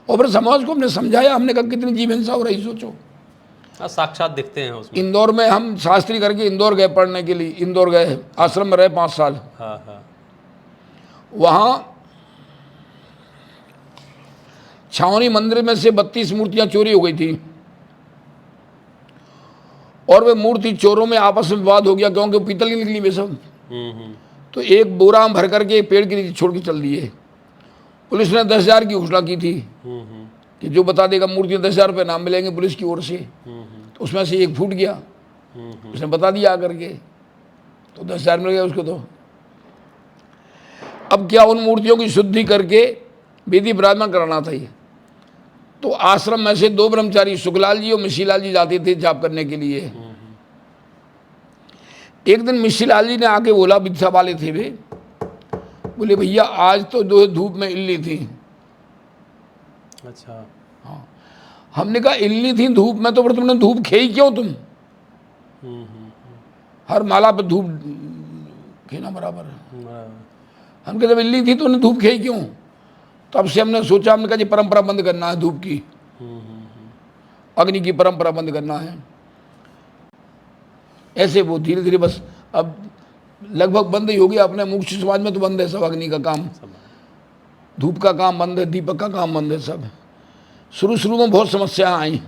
A: और फिर समाज को हमने समझाया। हमने कहा कितनी जीव हिंसा हो रही सोचो।
B: हाँ, साक्षात दिखते हैं उसमें।
A: इंदौर में हम शास्त्री करके इंदौर गए पढ़ने के लिए। इंदौर गए, आश्रम में रहे 5 साल।
B: हाँ हाँ।
A: वहाँ छावनी मंदिर में से 32 मूर्तियां चोरी हो गई थी। और वे मूर्ति चोरों में आपस में विवाद हो गया क्योंकि पीतल की निकली वे सब। तो एक बोरा भर करके एक पेड़ के नीचे छोड़ के चल दिए। पुलिस ने 10,000 की घोषणा की थी कि जो बता देगा मूर्ति 10,000 रुपये नाम मिलेंगे पुलिस की ओर से। तो उसमें से एक फूट गया, उसने बता दिया आकर के, तो 10,000 मिल गया उसको। तो अब क्या उन मूर्तियों की शुद्धि करके विधि विराजमान कराना था ये। तो आश्रम में से 2 ब्रह्मचारी सुखलाल जी और मिशीलाल जी जाते थे जाप करने के लिए। एक दिन मिशीलाल जी ने आके बोला, विद्या वाले थे वे, बोले भैया आज तो जो धूप में इल्ली थी।
B: अच्छा।
A: हाँ, हमने कहा इल्ली थी धूप में, तो फिर तुमने धूप खेई क्यों तुम? हर माला पे धूप खेना बराबर है। हम कहते जब इल्ली थी तो उन्हें धूप खेई क्यों? तब से हमने सोचा, हमने कहा जी परंपरा बंद करना है, धूप की अग्नि की परंपरा बंद करना है। ऐसे वो धीरे धीरे बस अब लगभग बंद ही हो गया। अपने मुख्य समाज में तो बंद है सब, अग्नि का काम, धूप का काम बंद है, दीपक का काम बंद है सब। शुरू में बहुत समस्याएं आई,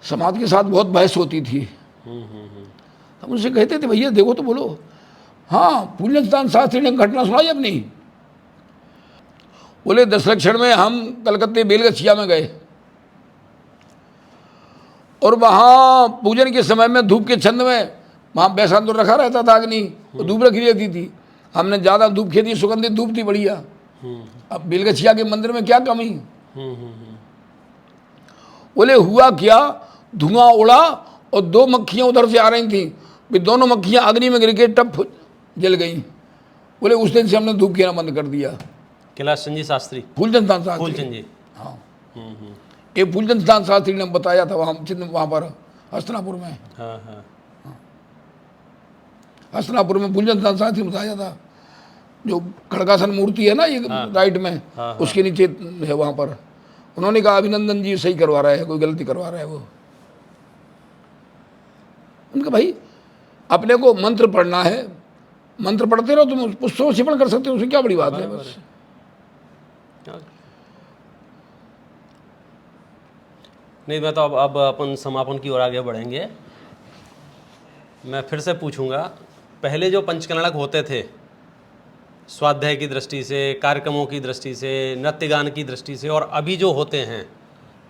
A: समाज के साथ बहुत बहस होती थी। हम उनसे कहते थे भैया देखो तो बोलो। हाँ, पूज्यनाथ शास्त्री ने घटना सुनाई अपनी। बोले 10 लक्षण में हम कलकत्ते बेलगछिया में गए और वहाँ पूजन के समय में धूप के छंद में वहाँ बैसांदुर रखा रहता था अग्नि, तो धूप रखी रहती थी। हमने ज़्यादा धूप खेती, सुगंधित धूप थी बढ़िया। अब बेलगछिया के मंदिर में क्या कमी? बोले हुआ क्या, धुआं उड़ा और 2 मक्खियाँ उधर से आ रही थी, वे दोनों मक्खियाँ अग्नि में गिर के टप जल गई। बोले उस दिन से हमने धूप खेना बंद कर दिया।
B: कैलाश चंद जी शास्त्री,
A: फूलचंद शास्त्री,
B: फूलचंद जी।
A: हाँ, ये फूलचंद शास्त्री ने बताया था वहाँ पर हस्तनापुर में।
B: हाँ।
A: हस्तनापुर में फूलचंद शास्त्री ने बताया था। जो खड़गासन मूर्ति है ना ये राइट में, उसके नीचे है वहाँ पर। उन्होंने कहा अभिनंदन जी सही करवा रहा है, कोई गलती करवा रहा है वो। उनका भाई अपने को मंत्र पढ़ना है, मंत्र पढ़ते रहो, तुम पुस्तकों से पढ़ कर सकते हो, उसमें क्या बड़ी बात है बस।
B: नहीं, मैं तो अब अपन समापन की ओर आगे बढ़ेंगे। मैं फिर से पूछूंगा, पहले जो पंचकल्याणक होते थे स्वाध्याय की दृष्टि से, कार्यक्रमों की दृष्टि से, नृत्य गान की दृष्टि से, और अभी जो होते हैं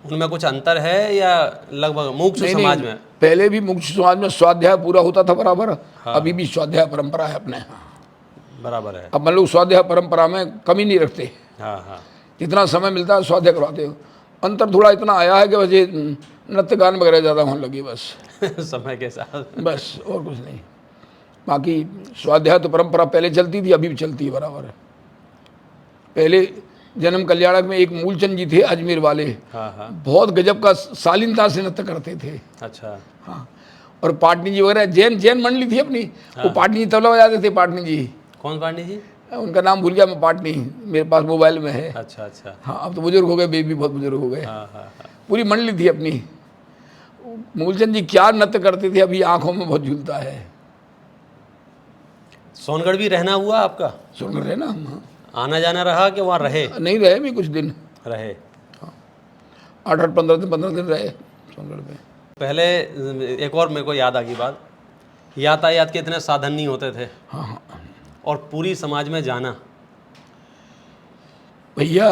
B: उनमें कुछ अंतर है या लगभग मुख्य समाज में?
A: पहले भी मुख्य समाज में स्वाध्याय पूरा होता था बराबर। हाँ। अभी भी स्वाध्याय परंपरा है अपने
B: बराबर है।
A: अब हम लोग स्वाध्याय परंपरा में कमी नहीं रखते।
B: हाँ।
A: जितना समय मिलता है स्वाध्याय करवाते हो। अंतर थोड़ा इतना आया है कि वजह नृत्य गान वगैरह ज़्यादा होने लगी बस
B: समय के साथ,
A: बस और कुछ नहीं। बाकी स्वाध्याय तो परंपरा पहले चलती थी, अभी भी चलती है बराबर है। पहले जन्म कल्याणक में एक मूलचंद जी थे अजमेर वाले।
B: हाँ।
A: बहुत गजब का शालीनता से नृत्य करते थे।
B: अच्छा।
A: हाँ, और पाटनी जी वगैरह जैन मंडली थी अपनी। हाँ। वो पाटनी जी तबला बजाते थे। पाटनी जी,
B: कौन पाटनी जी?
A: उनका नाम भूल गया मैं, पाटनी मेरे पास मोबाइल में है।
B: अच्छा।
A: हाँ, अब तो बुजुर्ग हो गए, बेबी बहुत बुजुर्ग हो गए।
B: हाँ।
A: पूरी मंडली थी अपनी। मूलचंद जी क्या नृत्य करते थे, अभी आंखों में बहुत झूलता है।
B: सोनगढ़ भी रहना हुआ आपका?
A: सोनगढ़ रहना हम,
B: आना जाना रहा कि वहाँ रहे?
A: नहीं रहे भी, कुछ दिन
B: रहे।
A: हाँ, 8-15 दिन रहे सोनगढ़ में।
B: पहले एक और मेरे को याद आ गई बात, यातायात के इतने साधन नहीं होते थे।
A: हाँ।
B: और पूरी समाज में जाना
A: भैया,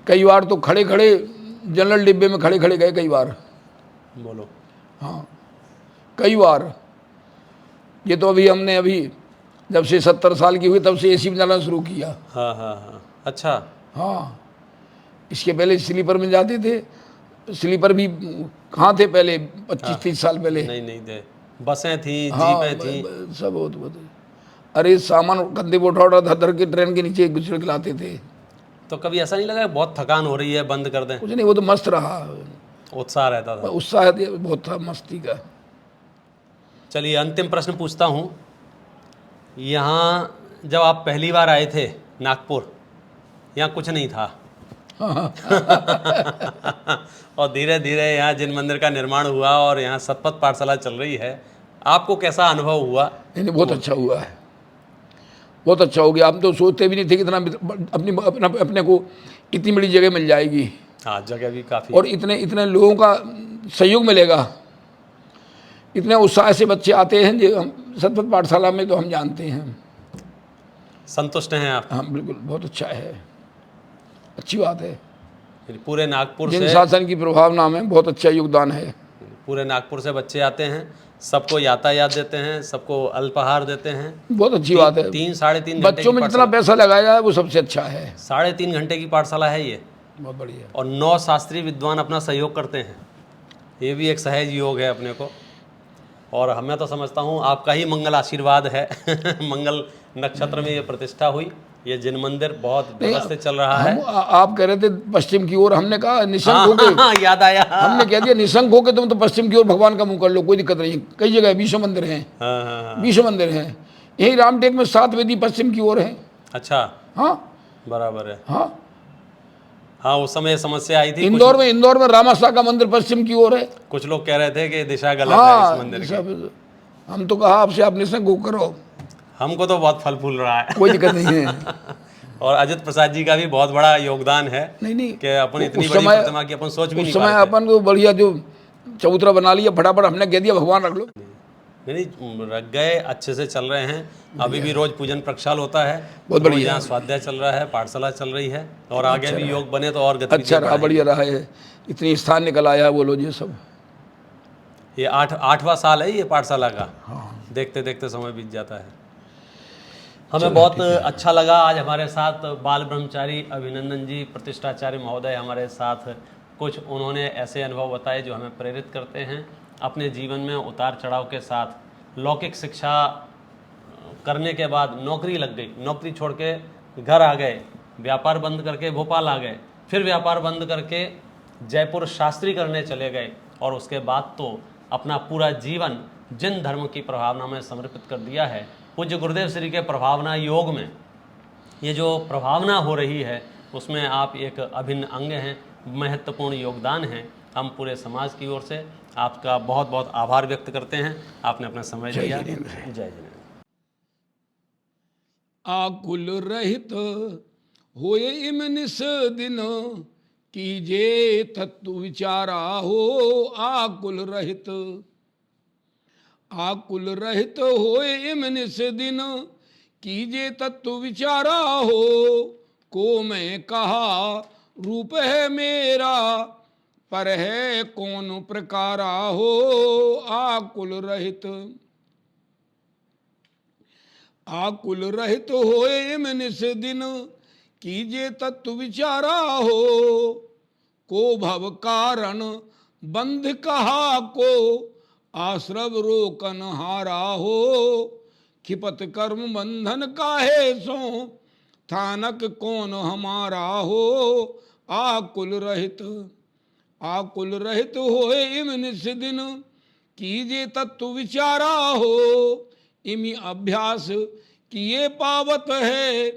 A: कई बार तो खड़े जनरल डिब्बे में खड़े गए कई बार।
B: बोलो।
A: हाँ, कई बार। ये तो अभी जब से 70 साल की हुई तब से एसी में जाना शुरू किया।
B: हाँ। अच्छा।
A: हाँ, इसके पहले स्लीपर में जाते थे। स्लीपर भी कहाँ थे पहले, 25-30 साल पहले?
B: नहीं थे, बसें थी,
A: हाँ,
B: जीपें थी,
A: सब बहुत। अरे सामान कंधे पर उठा धर के ट्रेन के नीचे गुजर के लाते थे।
B: तो कभी ऐसा नहीं लगा बहुत थकान हो रही है, बंद कर दें?
A: कुछ नहीं, वो तो मस्त रहा,
B: उत्साह रहता था।
A: उत्साह बहुत था, मस्ती का।
B: चलिए अंतिम प्रश्न पूछता हूँ। यहाँ जब आप पहली बार आए थे नागपुर, यहाँ कुछ नहीं था। और धीरे धीरे यहाँ जिन मंदिर का निर्माण हुआ और यहाँ सतपथ पाठशाला चल रही है, आपको कैसा अनुभव हुआ?
A: नहीं, बहुत अच्छा हुआ है, बहुत अच्छा हो गया। हम तो सोचते भी नहीं थे कि इतना अपने को इतनी बड़ी जगह मिल जाएगी।
B: हाँ, जगह भी काफ़ी,
A: और इतने लोगों का सहयोग मिलेगा। इतने उत्साह से बच्चे आते हैं जो हम सतपथ पाठशाला में, तो हम जानते हैं।
B: संतुष्ट हैं आप?
A: हाँ बिल्कुल, बहुत अच्छा है। अच्छी बात है।
B: पूरे नागपुर
A: जिन
B: से
A: शासन की प्रभावना में बहुत अच्छा योगदान है।
B: पूरे नागपुर से बच्चे आते हैं, सबको यातायात देते हैं, सबको अल्पाहार देते हैं।
A: बहुत अच्छी बात है।
B: 3-3.5 घंटे
A: बच्चों
B: की
A: में जितना
B: पाठशाला,
A: पैसा लगाया है वो सबसे अच्छा है।
B: 3.5 घंटे की पाठशाला है ये,
A: बहुत बढ़िया।
B: और 9 शास्त्रीय विद्वान अपना सहयोग करते हैं। ये भी एक सहज योग है अपने को, और मैं तो समझता हूँ आपका ही मंगल आशीर्वाद है। मंगल नक्षत्र में ये प्रतिष्ठा हुई, ये जिन मंदिर बहुत व्यवस्थित चल रहा है।
A: आप कह रहे थे पश्चिम की ओर, हमने कहा निशंक
B: हाँ,
A: होके,
B: हाँ, याद आया।
A: हमने कह दिया निशंक होके तुम तो पश्चिम की ओर भगवान का मुंह कर लो, कोई दिक्कत नहीं। कई जगह 20 मंदिर हैं,
B: हाँ, हाँ, हाँ।
A: 20 मंदिर हैं। यही रामटेक में 7 वेदी पश्चिम की ओर है।
B: अच्छा,
A: हाँ
B: बराबर है।
A: हाँ।
B: हाँ, उस समय समस्या आई थी।
A: इंदौर में रामाशा का मंदिर पश्चिम की ओर है।
B: कुछ लोग कह रहे थे कि दिशा गलत है
A: हाँ
B: इस मंदिर की।
A: सब, हम तो कहा आपसे आप निशंक होकर करो,
B: हमको तो बहुत फल फूल रहा है।
A: कोई दिक्कत नहीं है।
B: और अजित प्रसाद जी का भी बहुत बड़ा योगदान है।
A: नहीं
B: कि अपन इतनी बड़ी प्रतिमा की अपन सोच भी नहीं
A: उस समय
B: पाए थे।
A: अपन को बढ़िया जो चबूतरा बना लिया, फटाफट हमने कह दिया भगवान रख लो।
B: नहीं, रख गए, अच्छे से चल रहे हैं। अभी भी रोज पूजन प्रक्षाल होता है,
A: बहुत
B: रोज
A: बढ़िया।
B: यहाँ स्वाध्याय चल रहा है, पाठशाला चल रही है, और आगे भी योग बने तो और
A: अच्छा
B: गतिविधियां
A: रहा,
B: बढ़ाएंगे।
A: बढ़िया रहा है। इतनी स्थान निकल आया, बोलो जी सब।
B: ये 8वां साल है ये पाठशाला का। देखते देखते समय बीत जाता है। हमें बहुत अच्छा लगा। आज हमारे साथ बाल ब्रह्मचारी अभिनंदन जी प्रतिष्ठाचार्य महोदय हमारे साथ, कुछ उन्होंने ऐसे अनुभव बताए जो हमें प्रेरित करते हैं। अपने जीवन में उतार चढ़ाव के साथ लौकिक शिक्षा करने के बाद नौकरी लग गई, नौकरी छोड़ के घर आ गए, व्यापार बंद करके भोपाल आ गए, फिर व्यापार बंद करके जयपुर शास्त्री करने चले गए, और उसके बाद तो अपना पूरा जीवन जिन धर्म की प्रभावना में समर्पित कर दिया है। पूज्य गुरुदेव श्री के प्रभावना योग में ये जो प्रभावना हो रही है उसमें आप एक अभिन्न अंग हैं, महत्वपूर्ण योगदान है। हम पूरे समाज की ओर से आपका बहुत बहुत आभार व्यक्त करते हैं। आपने अपना समय दिया। जय जिनेंद्र।
A: आकुल रहित होए इम निस दिन, कीजे तत्व विचारा हो आकुल रहित। आकुल रहित होए इम निस दिन, कीजे तत्व विचारा हो। को मैं कहा रूप है मेरा, पर है कौन प्रकारा हो आकुल रहित। आकुल रहित होए इम निस दिन, कीजे तत्व विचारा हो। को भव कारण बंध कहा को, आश्रव रोकन हारा हो। खिपत कर्म बंधन काहे सो, थानक कौन हमारा हो आकुल रहित। आकुल रहित होए इम निस दिन, कीजे तत्व विचारा हो। इमी अभ्यास किए पावत है,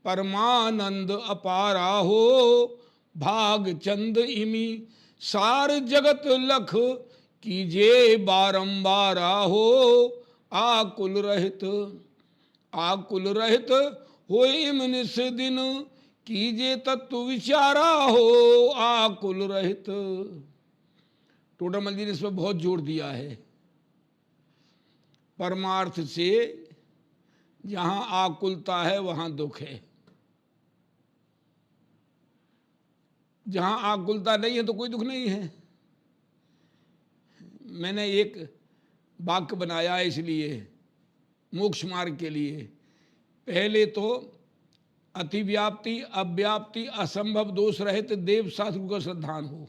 A: परमानंद अपारा हो। भाग चंद इमी सार जगत लख, कीजे बारंबारा हो आकुल रहित। आकुल रहित होए इम निस दिन, कीजे तत्व विचारा हो आकुल रहित। टोडरमल जी ने इसमें बहुत जोर दिया है। परमार्थ से जहां आकुलता है वहां दुख है, जहां आकुलता नहीं है तो कोई दुख नहीं है। मैंने एक वाक्य बनाया इसलिए मोक्ष मार्ग के लिए। पहले तो अतिव्याप्ति अव्याप्ति असंभव दोष रहित देव शास्त्र का श्रद्धान हो,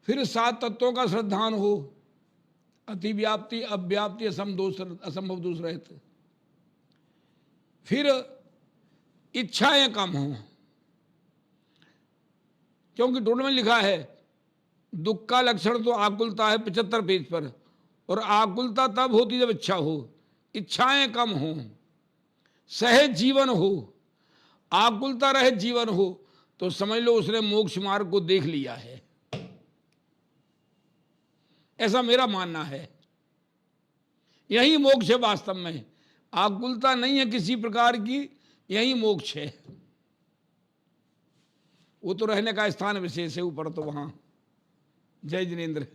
A: फिर 7 तत्वों का श्रद्धान हो, अतिव्याप्ति अव्याप्ति असंभव दोष रहित, फिर इच्छाएं कम हो। क्योंकि टोटल में लिखा है दुख का लक्षण तो आकुलता है 75 पेज पर, और आकुलता तब होती जब इच्छा हो। इच्छाएं कम हो, सहज जीवन हो, आकुलता रहित जीवन हो, तो समझ लो उसने मोक्ष मार्ग को देख लिया है। ऐसा मेरा मानना है। यही मोक्ष है वास्तव में। आकुलता नहीं है किसी प्रकार की, यही मोक्ष है। वो तो रहने का स्थान विशेष है ऊपर, तो वहां। जय जिनेंद्र।